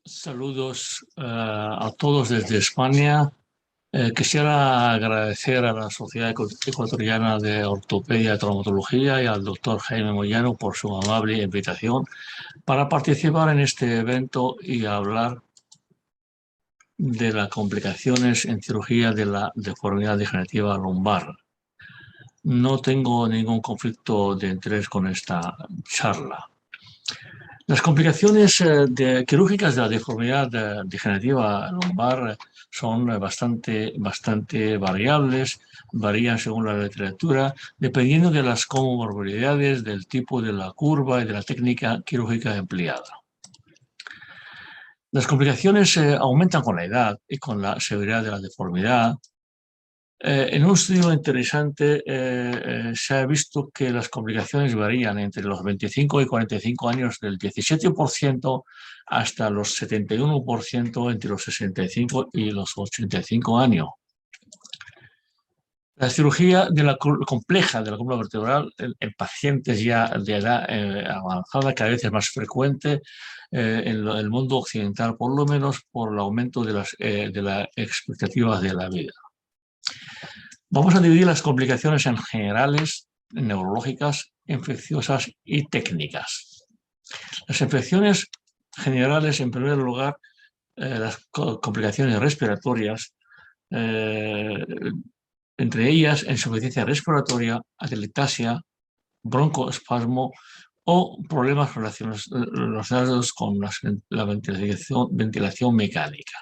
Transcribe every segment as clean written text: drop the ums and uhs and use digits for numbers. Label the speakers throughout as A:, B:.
A: Saludos a todos desde España. Quisiera agradecer a la Sociedad Ecuatoriana de Ortopedia y Traumatología y al doctor Jaime Moyano por su amable invitación para participar en este evento y hablar de las complicaciones en cirugía de la deformidad degenerativa lumbar. No tengo ningún conflicto de interés con esta charla. Las complicaciones quirúrgicas de la deformidad degenerativa lumbar son bastante variables, varían según la literatura, dependiendo de las comorbilidades, del tipo de la curva y de la técnica quirúrgica empleada. Las complicaciones aumentan con la edad y con la severidad de la deformidad. En un estudio interesante se ha visto que las complicaciones varían entre los 25 y 45 años del 17% hasta los 71% entre los 65 y los 85 años. La cirugía compleja de la columna vertebral en pacientes ya de edad avanzada cada vez es más frecuente en el mundo occidental, por lo menos por el aumento de las expectativas de la vida. Vamos a dividir las complicaciones en generales, neurológicas, infecciosas y técnicas. Las infecciones generales, en primer lugar, las complicaciones respiratorias, entre ellas insuficiencia respiratoria, atelectasia, broncoespasmo o problemas relacionados con la ventilación mecánica.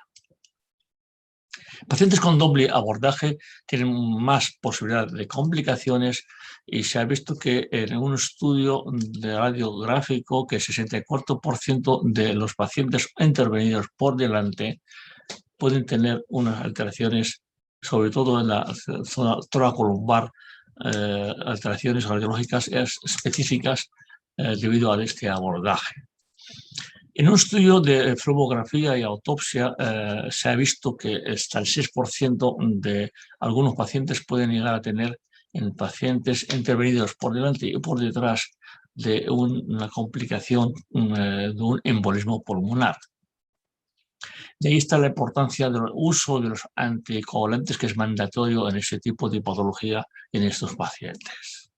A: Pacientes con doble abordaje tienen más posibilidad de complicaciones y se ha visto que en un estudio de radiográfico que el 64% de los pacientes intervenidos por delante pueden tener unas alteraciones, sobre todo en la zona toracolumbar, alteraciones radiológicas específicas debido a este abordaje. En un estudio de flebografía y autopsia se ha visto que hasta el 6% de algunos pacientes pueden llegar a tener en pacientes intervenidos por delante y por detrás de una complicación de un embolismo pulmonar. De ahí está la importancia del uso de los anticoagulantes, que es mandatorio en ese tipo de patología en estos pacientes.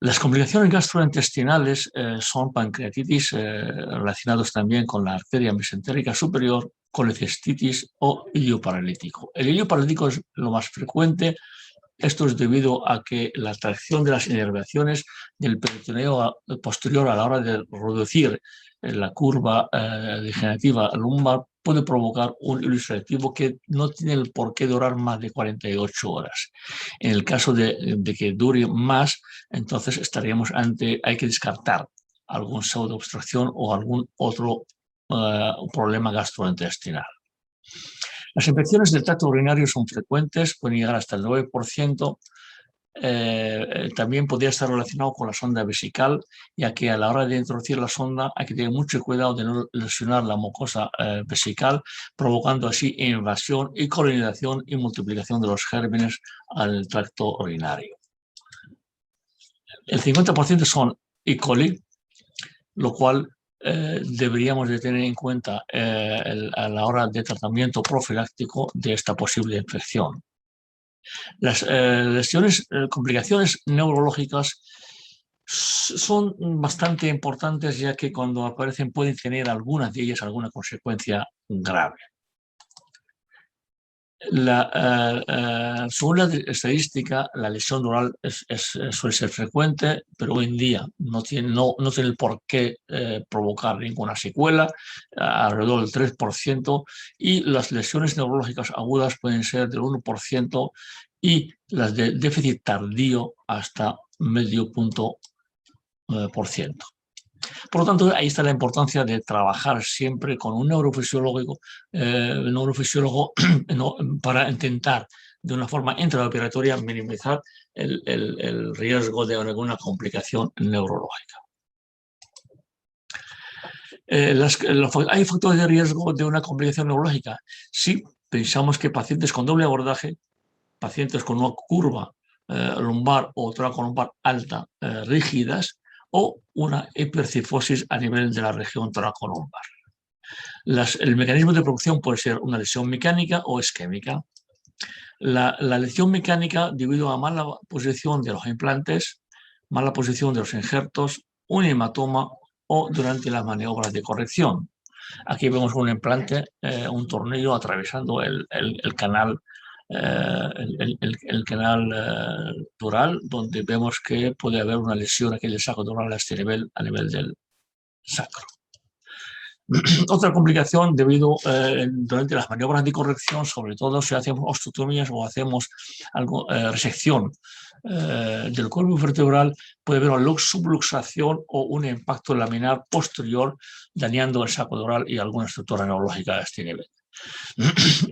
A: Las complicaciones gastrointestinales son pancreatitis relacionados también con la arteria mesentérica superior, colecistitis o ilioparalítico. El ilioparalítico es lo más frecuente. Esto es debido a que la tracción de las inervaciones del peritoneo posterior a la hora de reducir la curva degenerativa lumbar puede provocar un ilustrativo que no tiene el por qué durar más de 48 horas. En el caso de que dure más, entonces hay que descartar algún pseudoobstrucción o algún otro problema gastrointestinal. Las infecciones del tracto urinario son frecuentes, pueden llegar hasta el 9%. También podría estar relacionado con la sonda vesical, ya que a la hora de introducir la sonda hay que tener mucho cuidado de no lesionar la mucosa vesical, provocando así invasión y colonización y multiplicación de los gérmenes al tracto urinario. El 50% son E. coli, lo cual deberíamos de tener en cuenta a la hora de tratamiento profiláctico de esta posible infección. Las complicaciones neurológicas son bastante importantes, ya que cuando aparecen pueden tener algunas de ellas alguna consecuencia grave. Según la estadística, la lesión dural suele ser frecuente, pero hoy en día no tiene el por qué provocar ninguna secuela, alrededor del 3%, y las lesiones neurológicas agudas pueden ser del 1% y las de déficit tardío hasta medio punto %. Por lo tanto, ahí está la importancia de trabajar siempre con un neurofisiólogo para intentar de una forma intraoperatoria minimizar el riesgo de alguna complicación neurológica. ¿Hay factores de riesgo de una complicación neurológica? Sí, pensamos que pacientes con doble abordaje, pacientes con una curva lumbar o toracolumbar alta rígidas, o una hipercifosis a nivel de la región toracolumbar. El mecanismo de producción puede ser una lesión mecánica o isquémica. La lesión mecánica debido a mala posición de los implantes, mala posición de los injertos, un hematoma o durante las maniobras de corrección. Aquí vemos un implante, un tornillo atravesando el canal, el canal dural, donde vemos que puede haber una lesión aquí del saco dural a nivel del sacro. Otra complicación debido durante las maniobras de corrección, sobre todo si hacemos osteotomías o hacemos resección del cuerpo vertebral, puede haber una subluxación o un impacto laminar posterior dañando el saco dural y alguna estructura neurológica a este nivel.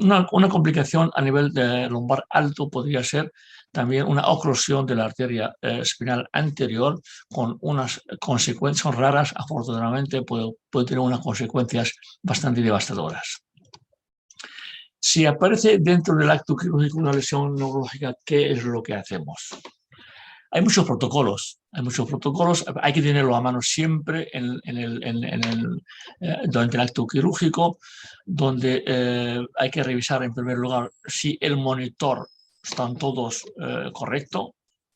A: Una complicación a nivel de lumbar alto podría ser también una oclusión de la arteria espinal anterior con unas consecuencias raras, afortunadamente puede tener unas consecuencias bastante devastadoras. Si aparece dentro del acto quirúrgico una lesión neurológica, ¿qué es lo que hacemos? Hay muchos protocolos, hay que tenerlo a mano siempre durante el acto quirúrgico, donde hay que revisar en primer lugar si el monitor están todos correctos,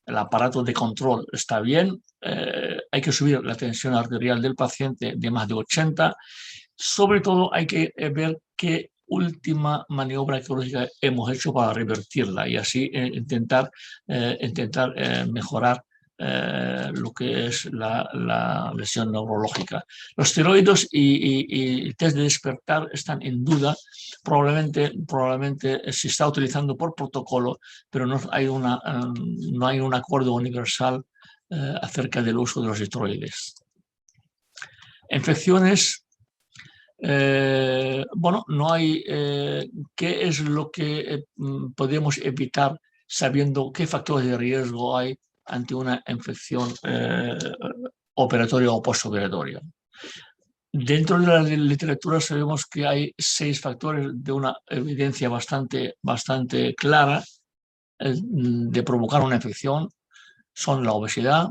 A: el aparato de control está bien, hay que subir la tensión arterial del paciente de más de 80, sobre todo hay que ver qué última maniobra quirúrgica hemos hecho para revertirla y así intentar mejorar lo que es la lesión neurológica. Los esteroides y el test de despertar están en duda, probablemente se está utilizando por protocolo, pero no hay un acuerdo universal acerca del uso de los esteroides. Infecciones. Bueno, no hay qué es lo que podemos evitar sabiendo qué factores de riesgo hay ante una infección operatoria o postoperatoria. Dentro de la literatura sabemos que hay 6 factores de una evidencia bastante clara de provocar una infección. Son la obesidad,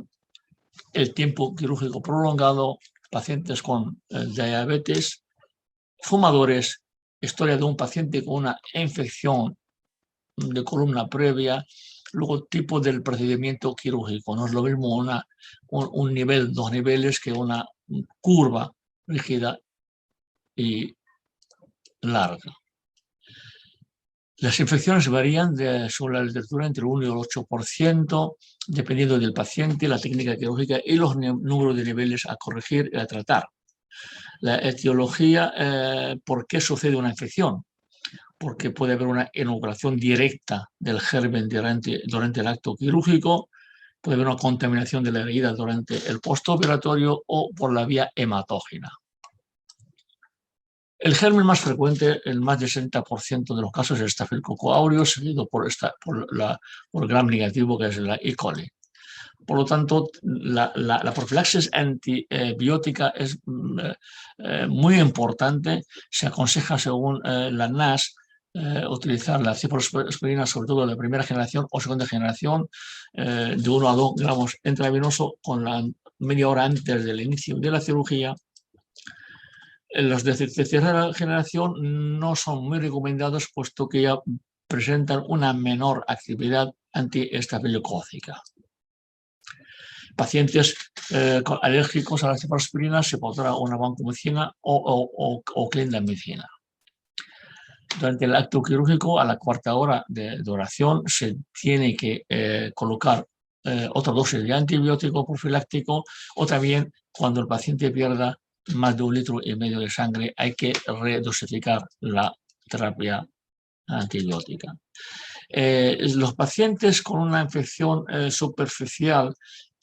A: el tiempo quirúrgico prolongado, pacientes con diabetes, fumadores, historia de un paciente con una infección de columna previa, luego tipo del procedimiento quirúrgico. No es lo mismo un nivel, 2 niveles que una curva rígida y larga. Las infecciones varían según la literatura entre el 1 y el 8%, dependiendo del paciente, la técnica quirúrgica y los números de niveles a corregir y a tratar. La etiología, ¿por qué sucede una infección? Porque puede haber una inoculación directa del germen durante el acto quirúrgico, puede haber una contaminación de la herida durante el postoperatorio o por la vía hematógena. El germen más frecuente, el más del 60% de los casos, es el Staphylococcus aureus, seguido por el gram negativo, que es la E. coli. Por lo tanto, la profilaxis antibiótica es muy importante. Se aconseja, según la NAS, utilizar la cefalosporina, sobre todo de primera generación o segunda generación, de 1 a 2 gramos intravenoso con la media hora antes del inicio de la cirugía. Los de tercera generación no son muy recomendados, puesto que ya presentan una menor actividad antiestafilocócica. Pacientes alérgicos a la cefalosporina se podrá una vancomicina o clindamicina. Durante el acto quirúrgico, a la 4ª hora de oración, se tiene que colocar otra dosis de antibiótico profiláctico, o también cuando el paciente pierda más de 1,5 litros de sangre, hay que redosificar la terapia antibiótica. Los pacientes con una infección superficial,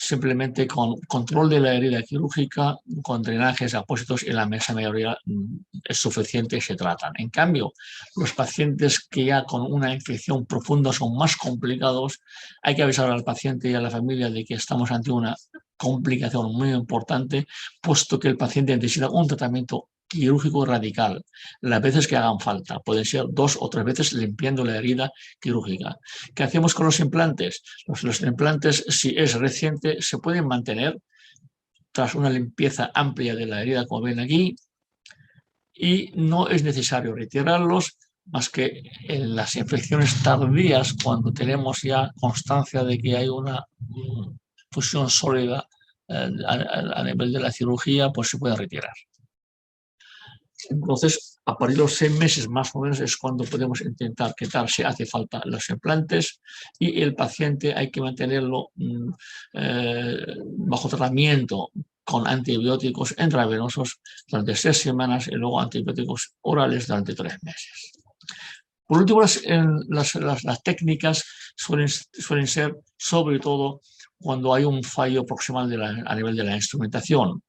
A: simplemente con control de la herida quirúrgica, con drenajes, apósitos y la inmensa mayoría es suficiente y se tratan. En cambio, los pacientes que ya con una infección profunda son más complicados, hay que avisar al paciente y a la familia de que estamos ante una complicación muy importante, puesto que el paciente necesita un tratamiento quirúrgico radical, las veces que hagan falta. Pueden ser 2 o 3 veces limpiando la herida quirúrgica. ¿Qué hacemos con los implantes? Los implantes, si es reciente, se pueden mantener tras una limpieza amplia de la herida, como ven aquí, y no es necesario retirarlos más que en las infecciones tardías, cuando tenemos ya constancia de que hay una fusión sólida a nivel de la cirugía, pues se puede retirar. Entonces, a partir de los 6 meses más o menos es cuando podemos intentar quitar si hace falta los implantes, y el paciente hay que mantenerlo bajo tratamiento con antibióticos intravenosos durante 6 semanas y luego antibióticos orales durante 3 meses. Por último, las técnicas suelen ser sobre todo cuando hay un fallo proximal a nivel de la instrumentación.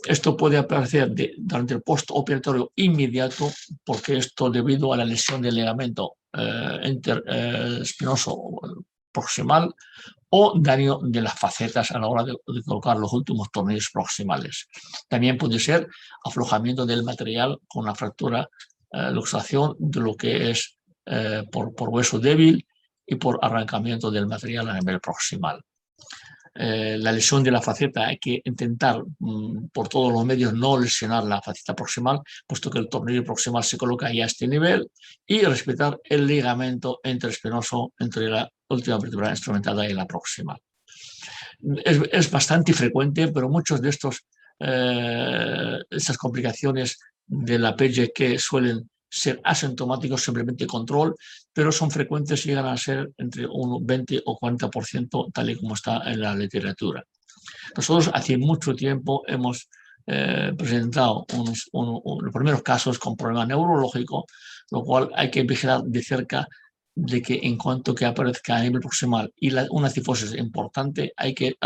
A: Esto puede aparecer durante el postoperatorio inmediato, porque esto debido a la lesión del ligamento espinoso proximal o daño de las facetas a la hora de colocar los últimos tornillos proximales. También puede ser aflojamiento del material con una fractura, luxación de lo que es por hueso débil y por arrancamiento del material a nivel proximal. La lesión de la faceta hay que intentar por todos los medios no lesionar la faceta proximal, puesto que el tornillo proximal se coloca ya a este nivel, y respetar el ligamento interespinoso entre la última vértebra instrumentada y la proximal. Es bastante frecuente, pero muchos de estas complicaciones de la PGK suelen ser asintomáticos, simplemente control, pero son frecuentes y llegan a ser entre un 20 o 40%, tal y como está en la literatura. Nosotros hace mucho tiempo hemos presentado los primeros casos con problema neurológico, lo cual hay que vigilar de cerca de que en cuanto que aparezca a nivel proximal y una cifosis importante, hay que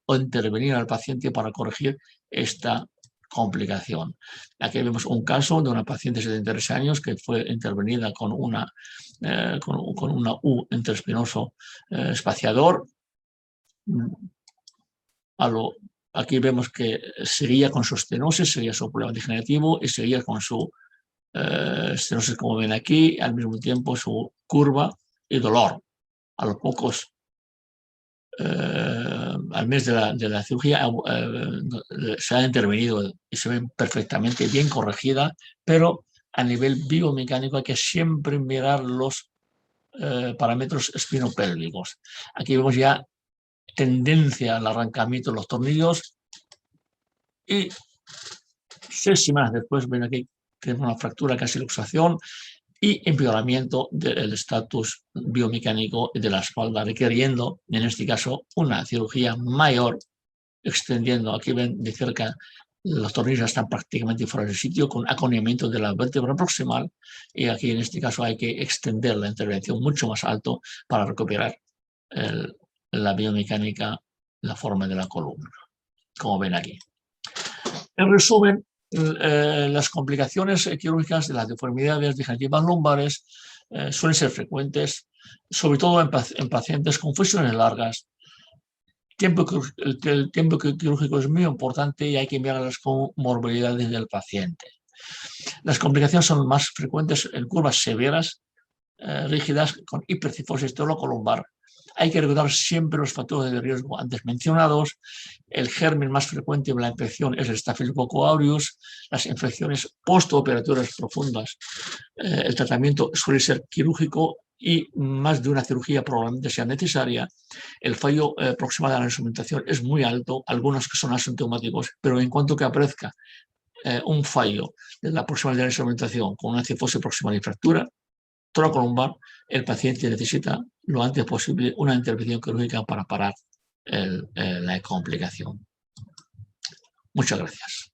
A: reintervenir al paciente para corregir esta complicación. Aquí vemos un caso de una paciente de 73 años que fue intervenida con una U interespinoso espaciador. Aquí vemos que seguía con su estenosis, seguía su problema degenerativo y seguía con su estenosis, como ven aquí, al mismo tiempo su curva y dolor. A los pocos, al mes de la cirugía, se ha intervenido y se ven perfectamente bien corregida, pero a nivel biomecánico hay que siempre mirar los parámetros espinopélvicos. Aquí vemos ya tendencia al arrancamiento de los tornillos, y 6 semanas después ven aquí tenemos una fractura, casi luxación, y empeoramiento del estatus biomecánico de la espalda, requiriendo en este caso una cirugía mayor, extendiendo. Aquí ven de cerca los tornillos están prácticamente fuera del sitio, con aconimiento de la vértebra proximal, y aquí en este caso hay que extender la intervención mucho más alto para recuperar la biomecánica, la forma de la columna, como ven aquí. En resumen, las complicaciones quirúrgicas de las deformidades degenerativas lumbares suelen ser frecuentes, sobre todo en pacientes con fusiones largas. El tiempo quirúrgico es muy importante y hay que mirar las comorbilidades del paciente. Las complicaciones son más frecuentes en curvas severas, rígidas, con hipercifosis torocolumbar. Hay que recordar siempre los factores de riesgo antes mencionados. El germen más frecuente de la infección es el Staphylococcus aureus. Las infecciones postoperatorias profundas, el tratamiento suele ser quirúrgico y más de una cirugía probablemente sea necesaria. El fallo proximal de la instrumentación es muy alto, algunos que son asintomáticos, pero en cuanto que aparezca un fallo de la proximal de la instrumentación con una cifosis proximal y fractura torocolumbar, el paciente necesita lo antes posible una intervención quirúrgica para parar la complicación. Muchas gracias.